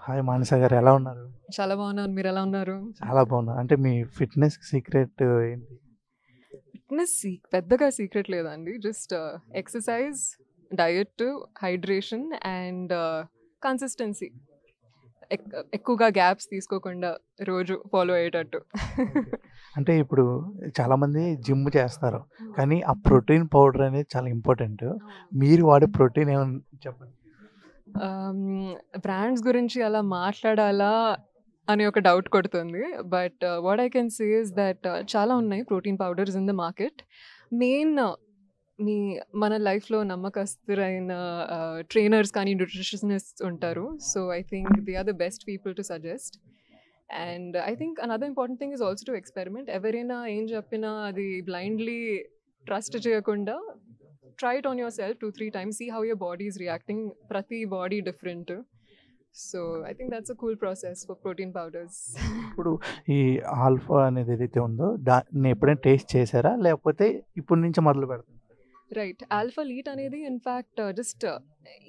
Hi మానస గారు ఎలా ఉన్నారు? చాలా బాగున్నాను. మీరెలా ఉన్నారు? చాలా బాగున్నా. అంటే మీ ఫిట్‌నెస్ సీక్రెట్ ఏంటి? ఫిట్‌నెస్ పెద్దగా సీక్రెట్ లేదండి. Just exercise, diet, hydration and consistency. ఎక్ ఎక్కువగా గ్యాప్స్ తీసుకోకుండా రోజు ఫాలో అయ్యేటట్టు. ఓకే. అంటే ఇప్పుడు చాలామంది జిమ్ చేస్తారు. కానీ ఆ ప్రోటీన్ పౌడర్ అనేది చాలా ఇంపార్టెంట్. మీరు వాడే ప్రోటీన్ ఏమన్నా చెప్పండి? బ్రాండ్స్ గురించి అలా మాట్లాడాలా అని ఒక డౌట్ కొడుతుంది. But what I can say is that చాలా ఉన్నాయి protein powders in the market. Main మీ మన లైఫ్‌లో నమ్మకస్తులైన ట్రైనర్స్ కానీ, న్యూట్రిషనిస్ట్స్ ఉంటారు. So, I think they are the best people to suggest. And I think another important thing is also to experiment. ఎవరైనా ఏం చెప్పినా అది బ్లైండ్‌లీ ట్రస్ట్ చేయకుండా try it on yourself 2, 3 times. See how your body is reacting. ప్రతి body different. So, I think that's a cool process for protein powders. ఇప్పుడు ఈ alpha అనేది ఏదైతే ఉందో దాన్ని ఎప్పుడైనా టేస్ట్ చేసారా? లేకపోతే ఇప్పటి నుంచి మొదలు పెడుతున్నారా? రైట్. ఆల్ఫా లీట్ అనేది ఇన్‌ఫాక్ట్ జస్ట్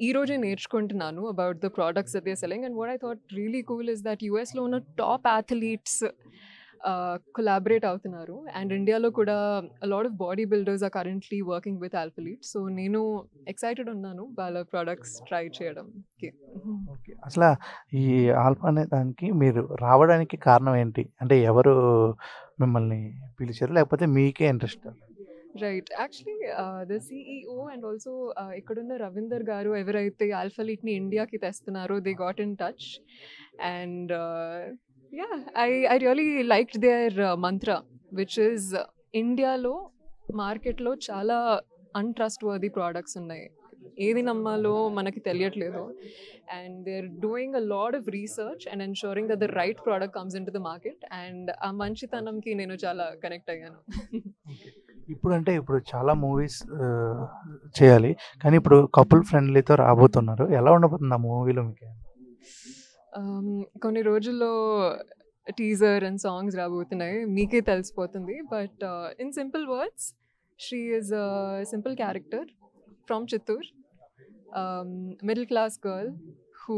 ఈ రోజే నేర్చుకుంటున్నాను about the products that they are selling. And what I thought really cool is that యూఎస్‌లో ఉన్న టాప్ అథ్లీట్స్ కొలాబరేట్ అవుతున్నారు. అండ్ ఇండియాలో కూడా lot of body builders are currently working with Alpha Leet. So, నేను ఎక్సైటెడ్ ఉన్నాను వాళ్ళ ప్రొడక్ట్స్ ట్రై చేయడంకి. ఓకే. అసల ఈ ఆల్ఫా అనే దానికి మీరు రావడానికి కారణం ఏంటి? అంటే ఎవరు మిమ్మల్ని పిలిచారు? లేకపోతే మీకే ఇంట్రెస్టా? Right. Actually the CEO and also ఇక్కడున్న రవీందర్ గారు ఎవరైతే ఆల్ఫా లీట్‌ని ఇండియాకి తెస్తున్నారో they got in touch. And yeah! I really liked their mantra which is ఇండియాలో మార్కెట్‌లో చాలా అన్‌ట్రస్ట్‌వర్తీ ప్రొడక్ట్స్ ఉన్నాయి. ఏది నమ్మాలో మనకి తెలియట్లేదు. And they are doing a lot of research and ensuring that the right product comes into the market. And ఆ మంచితనంకి నేను చాలా కనెక్ట్ అయ్యాను. ఓకే. ఇప్పుడు చాలా మూవీస్ చేయాలి. కానీ ఇప్పుడు కపుల్ ఫ్రెండ్లీతో రాబోతున్నారు. ఎలా ఉండబోతుంది ఆ మూవీలో మీకు? కొన్ని రోజుల్లో టీజర్ అండ్ సాంగ్స్ రాబోతున్నాయి. మీకే తెలిసిపోతుంది. But in simple words she is a simple character from Chittoor. Middle class girl who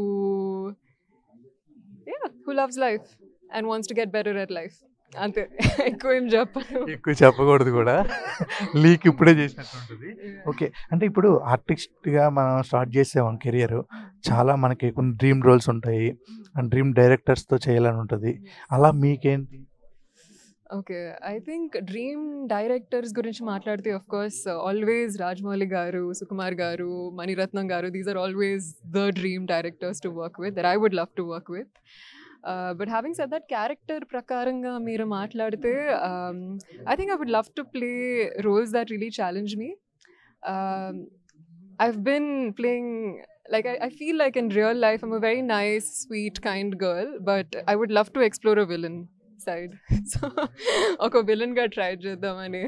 who loves life and wants to get better at life. అంతే. ఎక్కువ ఏం చెప్పను. ఎక్కువ చెప్పకూడదు కూడా. లీక్ ఇప్పుడే చేసినట్టుంటది. ఓకే. అంటే ఇప్పుడు ఆర్టిస్ట్‌గా మనం స్టార్ట్ చేసాం కెరియర్. చాలా మనకి కొన్ని డ్రీమ్ రోల్స్ ఉంటాయి. అండ్ డ్రీమ్ డైరెక్టర్స్‌తో చేయాలని ఉంటది. అలా మీకేంటి? Okay. I think dream directors గురించి మాట్లాడితే ఆఫ్‌కోర్స్ ఆల్వేస్ రాజమౌళి గారు, సుకుమార్ గారు, మణిరత్నం గారు these are always the dream directors to work with that I would love to work with. But having said that character ప్రకారంగా మీరు మాట్లాడితే I think I would love to play roles that really challenge me. I've been playing like I feel like in real life I'm a very nice, sweet, kind girl, but I would love to explore a villain side. So ఒక villain గా try చేద్దామని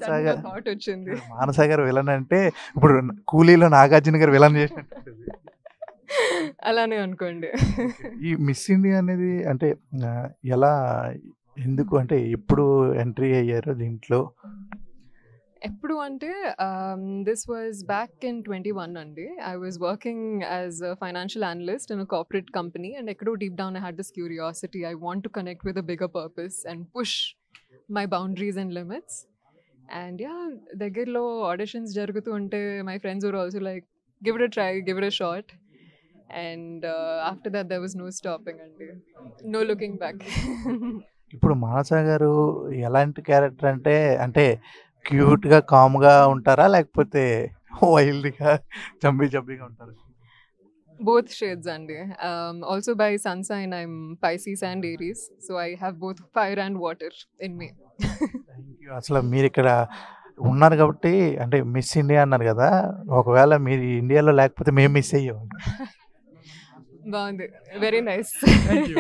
sudden గా thought వచ్చింది. మానస గారు villain అంటే ఇప్పుడు 'కూలీలో' నాగార్జున గారు villain చేసినట్టుంటది. అలానే అనుకోండి. ఈ మిస్ ఇండియా అనేది అంటే ఎలా? ఎందుకు? అంటే ఎప్పుడు ఎంట్రీ అయ్యారు దీంట్లో? ఎప్పుడు అంటే దిస్ వాజ్ బ్యాక్ ఇన్ 21 అండి. I was working as a financial analyst in a corporate company. And ఎక్కడో deep down I had this curiosity. I want to connect with a bigger purpose and push my boundaries and limits. And దగ్గరలో auditions జరుగుతూ ఉంటే my friends were also like give it a try, give it a shot. And after that there was no stopping అండి. No looking back. ఇప్పుడు మానస గారు ఎలాంటి character అంటే, అంటే క్యూట్‌గా, కామ్‌గా ఉంటారా? లేకపోతే వైల్డ్‌గా, జంబీగా ఉంటారా? Both shades అండి. Also by sun sign I'm Pisces and Aries. So I have both fire and water in me. Thank you. అసలు మీరిక్కడ ఉన్నారు కాబట్టి అంటే మిస్ ఇండియా అన్నారు గదా! ఒకవేళ మీరు ఇండియాలో లేకపోతే మేము మిస్ అయ్యేవాళ్ళం. బాగుంది. Very nice. Thank you.